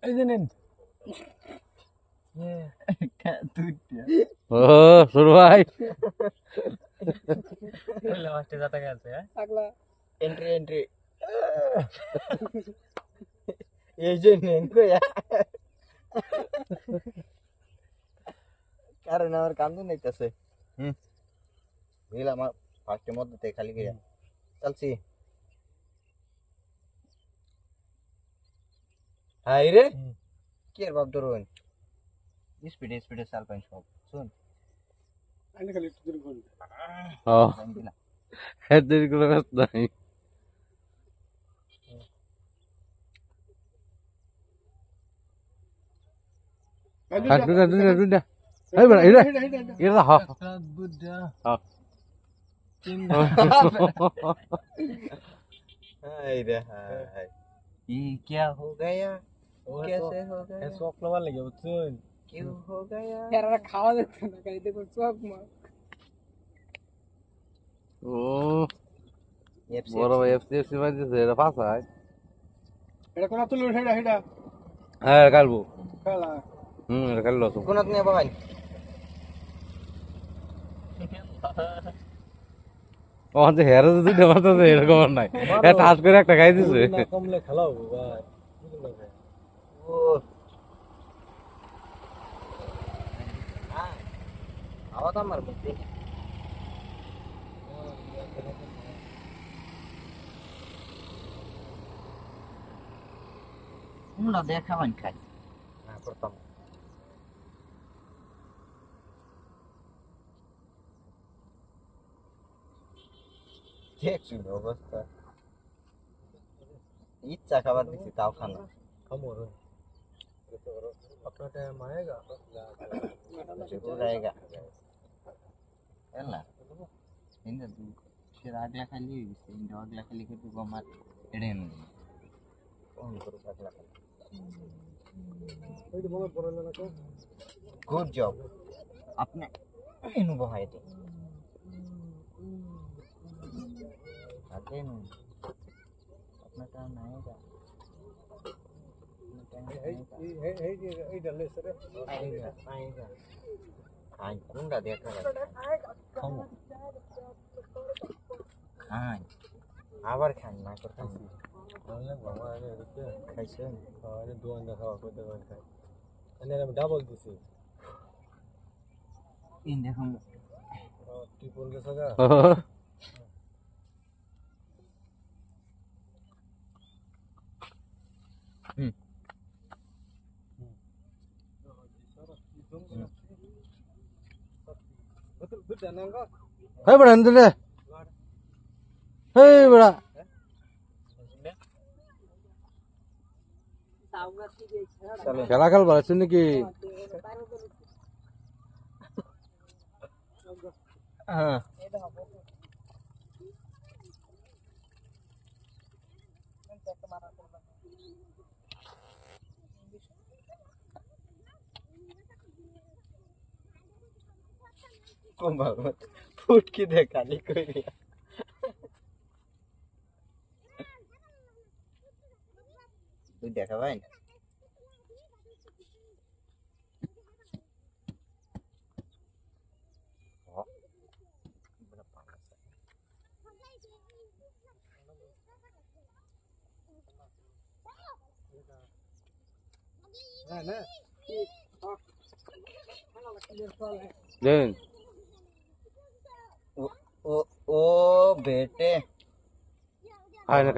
এই যে নেন ও শুরু ভাই লাস্টে যাতা গেছে আগলা এন্ট্রি এন্ট্রি এই যে নেন কইয়া কারণ আমার কান্দুন নাইতাছে বুঝলাম আমার ফার্স্টের মধ্যে খালি গিয়া চলছি হাই রে কি আর বাপ ধরুন স্পিডে স্পিডে চাল পাই সব শুন আইনে খালি একটু দূরে কোন ও এদের কোনো ব্যস্ত নাই দুটা দুটা দুটা এই বড় এই রে এরা হা বুদ্ধা হা हाय रे हाय ये क्या हो गया कैसे हो गया शौक लगा लगे सुन क्यों हो गया এরা খাওয়া যাচ্ছে না খালি দেখুন চোখ মার ও বড় ভাই এফসি মাইছে এরা পাসা এটা কোন তুলু হেডা হেডা হ্যাঁ কালবো খেলা এটা কাললো তো কোন নিয়ে ভাই ও যে হেরে দুটো মারতেছে এরকম নাই এটা টাচ করে একটা খাই দিছে না কমলে খেলাও ভাই ও আওয়াজ আমার বলতে তোমরা দেখাবেন খাই হ্যাঁ প্রথম দেখছি অবস্থা ইচ্ছা খাবার দিচ্ছি তাও খানা খামোর अपना टाइम आएगा जरूर आएगा है ना इंदा तू फिर अगला खाली इंदा अगला खाली के तू मत एडेन कौन करो अगला ওই বড় বড় না তো गुड जॉब अपने इनु बहाए थे आते नु अपना टाइम आएगा এই ডালে সরে आएगा आएगा खाई कुंडा देखा खाओ खाई আবার খান না করতাম তাহলে বাবা আরে এদিকে খাইছেন আরে দোয়ান দেখাও কত দোয়ান খাই এনে আমি ডাবল দিছি ইন দেখো ট্রিপল গেছে গা hey bड़ा अंदर ले hey bड़ा খেলা খেল বাড়াচ্ছেন নাকি হ্যাঁ फूट की देखा नहीं कोई तू देखा भाई দেন ओ ओ बेटे খাই না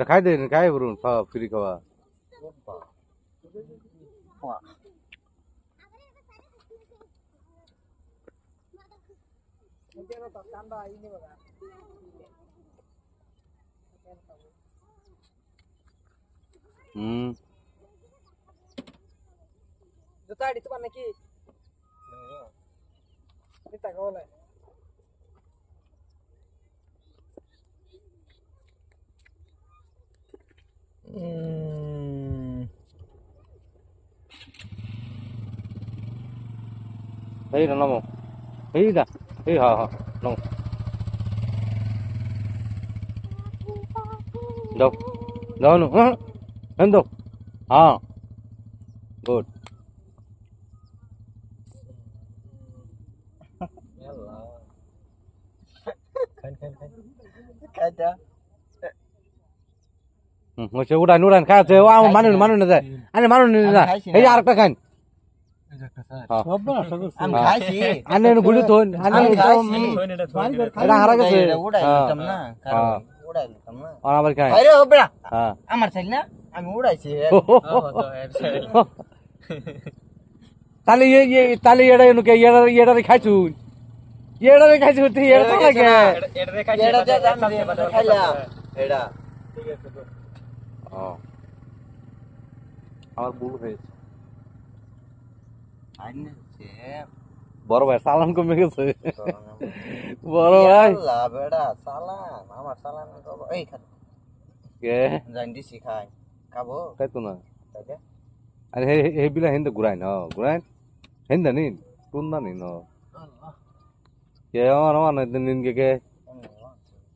খাই দেন খাই বলুন খাওয়া ফ্রি খাওয়া জুতা আড়ি তোমার নাকি এটা গাওলা এই না নামো এই না এই হ্যাঁ হ্যাঁ নামো যাও যাও না হ্যাঁ দাও হ্যাঁ গুড খাইতা হচ্ছে উড়ান উড়ান খাচ্ছে ও আমার মানুষ না যায় আরে মানুষ না যায় এই যে আরেকটা খান আমি খাইছি আনে গুলি তো আনে আমি খাইছি এটা হারা গেছে এটা উড়াই দিতাম না কারণ উড়াই দিতাম না আর আবার খাই আরে ও বেড়া হ্যাঁ আমার চাই না আমি উড়াইছি তাহলে তাহলে এটা এনুকে এটারে খাইছুন এটারে খাইছুন তুই এটা লাগে এটা যে আমি খাইলাম এটা আমার ভুল হয়েছে আইনে যে বড় ভাই সালাম কমে গেছে বড় ভাই আল্লাহ বেড়া সালাম আমার সালাম করব এই খান কে জানি শিখাই খাবো খাইতো না তাকে আরে হে বিলা হেন্দে ঘুরাই না ঘুরাই হেন্দা নিন কোন না নিন কে আমার নিন কে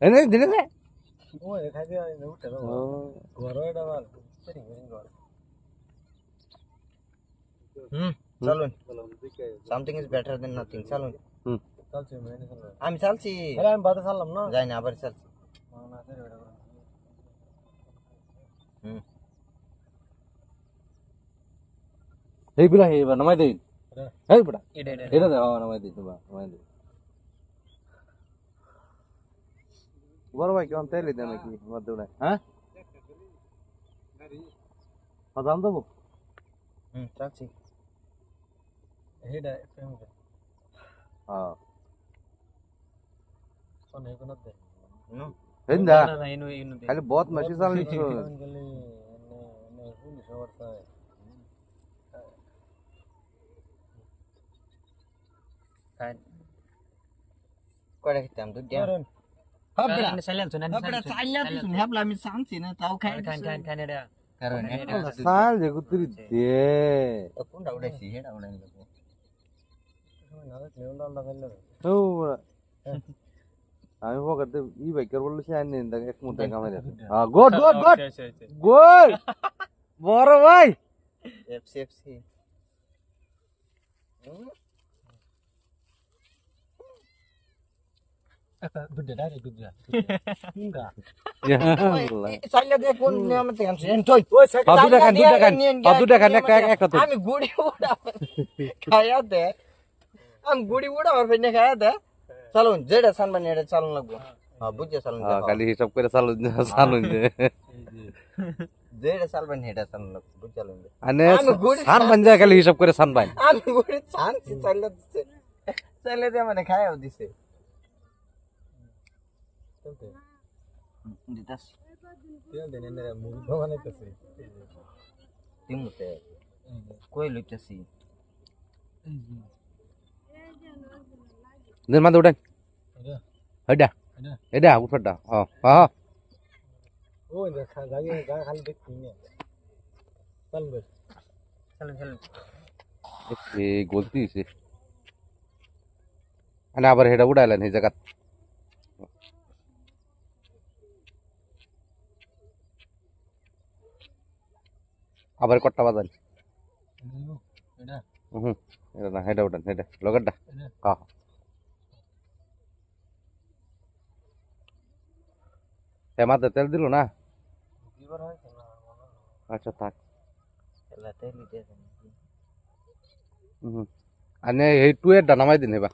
এনে দিনে দে ও খাই দিয়ে উঠে দাও ঘর এটা বল সেটিং ঘর চলুন something is better then nothing চলুন চলছে মেনে চলো আমি চালছি আরে আমি বাদে চাললাম না যাই না আবার চালছি না সে এটা এই বিলা হে নামাই দেই এই বড়া এটা এটা দে নামাই দেই তোমা নামাই দেই বড় ভাই কেমন তেল দেন নাকি আমার দৌড়ায় হ্যাঁ দাম দেবো চালছি এটা পেমেন্ট হ্যাঁ সোনে কোন দে নো হেন্দা না ইনু দে খালি বহুত মাসি চালনি গেলে নে পুলিশ অবস্থা খান কয়টা খেতাম দুধ দিয়া হাবড়া সাইলেন্স না হাবড়া সাইলেন্স শুন হাবলা আমি শান্তি না তাও খাই খান এটা কারণ সাল যে কুতরি দে কোনটা উড়াইছি হেডা উড়াই লাগবো না দেখলে ওলা লাগাইলে ও আমি পকেটে ই বাইকার বললে সে আনি না এক মুঠা কামাই দে হ্যাঁ গুড গুড গুড গুড বড় ভাই এফসি দুধ দে দুধ দে কিংগা সাইলে দে কোন নিয়ম থেকে আনছি এনটই দুটা খান একটা তো আমি গুড়ি উড়া খায়া দে আমি গুড়ি উড়া আর ফেনে খায়া দে চলুন যেটা সানবানি এটা চালুন লাগবো হ্যাঁ বুঝছে চালুন খালি হিসাব করে চালুন দে যেটা চালবানি এটা চালুন লাগবো বুঝ চালুন দে আনে সান বান যায় খালি হিসাব করে সান বান আমি গুড়ি চানছি চাইলে দিছে চাইলে দে মানে খায়াও দিছে দিতাস তেল দেন এনে মুড়ি বানাইতেছে তিমুতে কই লইতাছি দেন মাদে উঠান এটা হেডা এটা উঠটা হ্যাঁ ও দেখা জায়গা জায়গা খালি দেখছি না চলবে চলুন এই গলতি হইছে আনে আবার হেডা উড়াইলেন এই জায়গা আবার কট্টা বাজান এটা এটা না হেডা উঠান হেডা লগড্ডা হ্যাঁ মাথায় তেল দিল না দিবার হইছে না আচ্ছা থাক এলাতে লিতে আনে এই টুয়েরটা নামাই দিন হেবা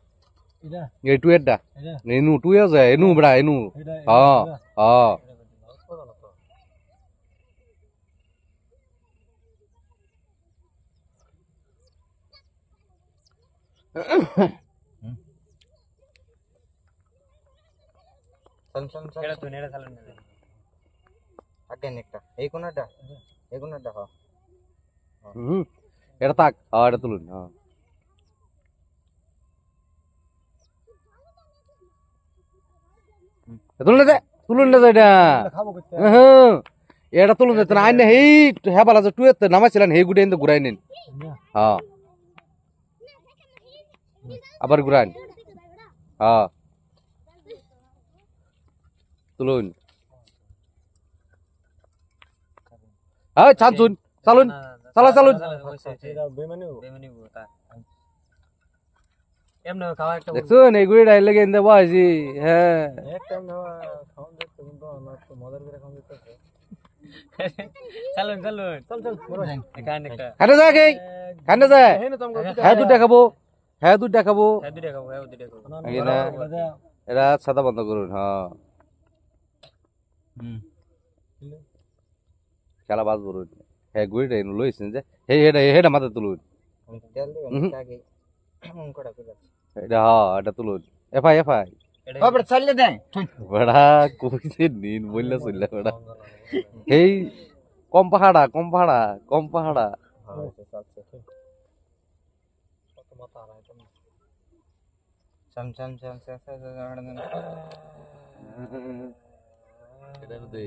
এটা এই টুয়েরটা এটা এনু টুয়ে যায় এনু বড়া এনু এটা হ্যাঁ হ্যাঁ চল এটা তো নেড়া চালুন দে আগে একটা এই কোনটা হ্যাঁ এটা থাক এটা তুলুন হ্যাঁ তুলুন না এটা খাবো কইতে এটা তুলুন যেত না আইনে হেই হেবালা যে টুয়েতে নামাইছিলেন হেই গুড়ে এনে ঘুরাই নিন হ্যাঁ আবার ঘুরান হ্যাঁ তুলুন হ্যাঁ চালুন চালা চালু এটা বেমানি এমনি খাওয়া একটা দেখছুন এই গুড়ি ডাইলে গেন্দে বয়সি হ্যাঁ এক টাইম খাওয়ান দেখতে কিন্তু আমার তো মজার করে খাওয়ান দেখতে চালুন চালুন চল চল বড় এখানে একটা খানে যায় কে খানে যায় হেন তো আমাকে হ্যাঁ দুধ দেখাবো হ্যাঁ দুধ দেখাবো হ্যাঁ দুইটা খাবো হ্যাঁ দুইটা খাবো আগে না এরা সাদা বন্ধ করুন হ্যাঁ খেলা বাজ করুন হ্যাঁ গুড়িটা এনে লইছেন যে হে হেডা হেডা মাথা তুলুন তেল দিবেন আগে কোনটা করে এটা হ্যাঁ এটা তুলুন এফআই এফআই বাবা চালিয়ে দেন বড়া কইছে নিন বললা চললা বড়া এই কম পাহাড়া কম পাহাড়া কম পাহাড়া কত মাথা আর এটা চম চম চম চম এটা দে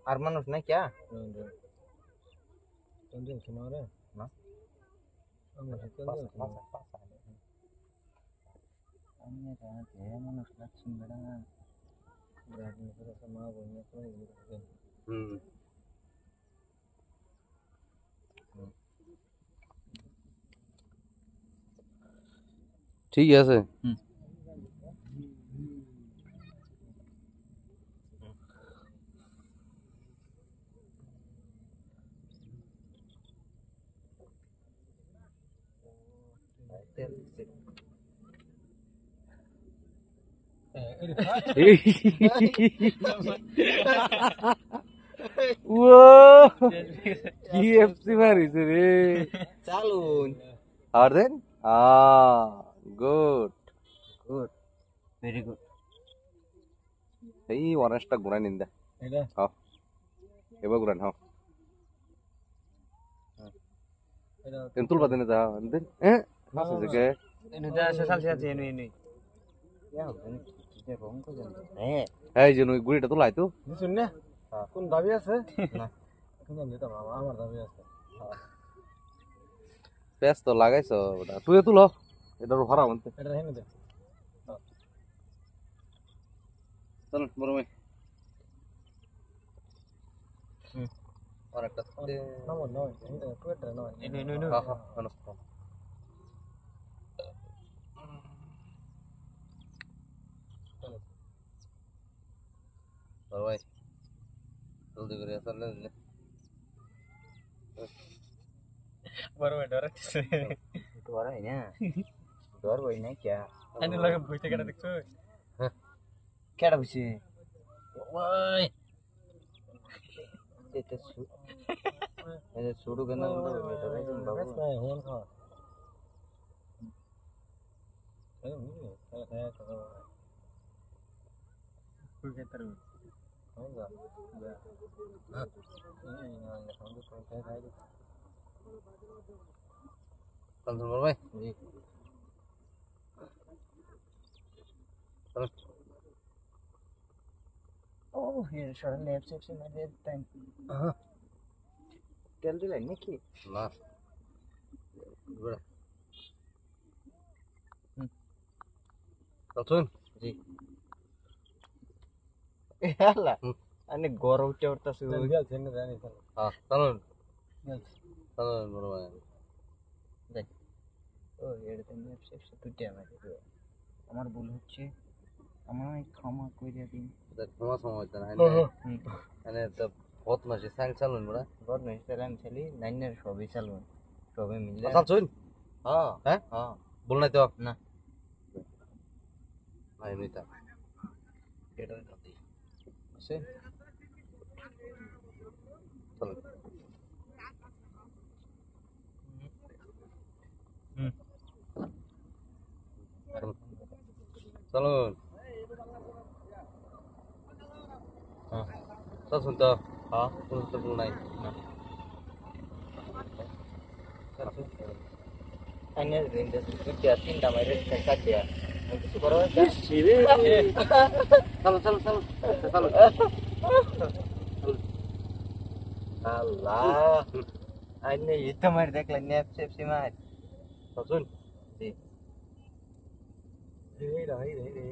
আর মানুষ না क्या টেনশন শোনা রে না আমরা টেনশন আমি এটা মানুষ লাগছেন বড়া ব্রাজিল করে মা বন্ধ করে দিতে হুম ঠিক আছে তেল দিছে ও কি এফসি মারিছে রে চালুন আর দেন গুড গুড ভেরি গুড এই অরেঞ্জটা ঘুরাই নিন দে এটা হ্যাঁ এবার ঘুরান হ্যাঁ এটা তেন্তুল বাদে না যা দেন হ্যাঁ আছে যে এনে যা চালছে আছে এনে এনে क्या हो যে রং করে হ্যাঁ এই যে নই গুড়িটা তো লাইতো দিছুন না কোন দাবি আছে না কোন দিতাম আমার দাবি আছে পেস তো লাগাইছো ওটা তুই তুল এটা ভরা মনতে এটা হেন দে চল বড় ভাই और একটা নমন নয় এটা টুয়েটার নয় এনে এনে এনে হ্যাঁ হ্যাঁ বড় ভাই জলদি করে চলে বড় বড় ডরাচ্ছে डर है ना डर वही ना क्या এনে লাগে বুঝতে কেটে দেখছো क्या बुझे ओए এটা শুরু কেন হলো এটা ভাই তুমি বাবু বেশ নাই হন খা এই নি খায় তো কুই কেটার হন যা এই না খান তো খায় চল বড় ভাই জি চল ও ये शरण लेफ्ट से मैंने टाइम हां तेल दिला नाকি না বড় চল জি এলা আনে গরম উঠে উঠতাছে গেল ছেন জানি চল হ্যাঁ চলুন গেল চলুন বড় ভাই দেখ ও এটাতে নেপ শেপ টুটে আমার ভুল হচ্ছে আমায় ক্ষমা কইরা দিন দেখ ক্ষমা সময় দেন মানে তো বহুত মাসে সাং চালুন বড় গড নাই সেরাম ছেলি নাইনের সবই চালুন সবে মিলে চলুন হ্যাঁ হ্যাঁ হ্যাঁ বল নাই তো না না এমনিটা এটা কাটি আছে চলুন চলুন হ্যাঁ চল শুনতো হ্যাঁ শুনতে বল নাই না আইনে রেন্ডে টুটে তিনটা মাইরে কাট দেয়া কিছু করো চলো চলো চলো চলো আল্লাহ আইনে ইতো মার দেখলা নেপ সেপ সিমার শুন জি এই রে এই রে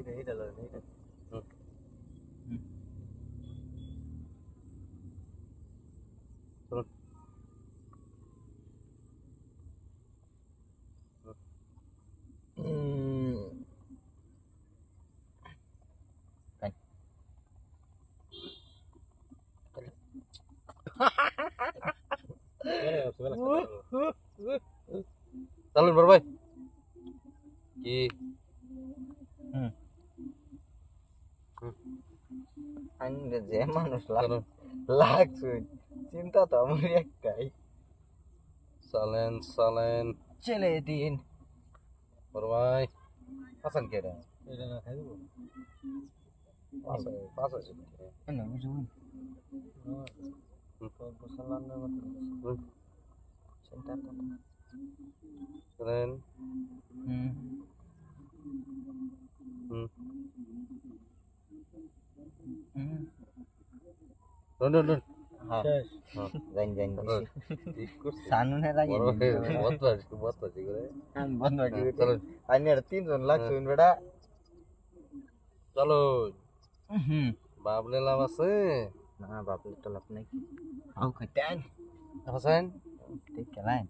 চালুন বড় ভাই কি আনবে যে মানুষ চালুন লাগছে চিন্তা তো আমার একটাই চালেন চালেন ছেলে দিন বড় ভাই হাসান কে রে এটা না খাই দেবো পাঁচ আছে না বুঝুন চিন্তা তো চালেন হুম হুম হুম ডন ডন ডন হ্যাঁ শেষ জান জান ঠিক করছি সানুনে লাগে বড় ভাই বহুত বাজি করে বন্ধ করে চলো আইনের তিনজন লাগছে বেটা চলো হুম বাবলে লাভ আছে না বাপ তো লাভ নাই আও খাইতেন হাসান ঠিক কেলাইন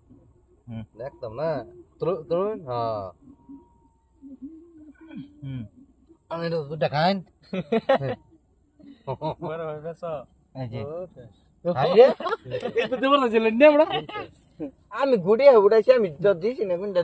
দেখতাম না তরুণ হ্যাঁ হুম আমি তো দেখাইন বড় ভাই বেশ এই যে শেষ আরে এটা দেবো না জেলে নে আমরা আমি গুড়িয়া উড়াইছি আমি দিছি না কোনটা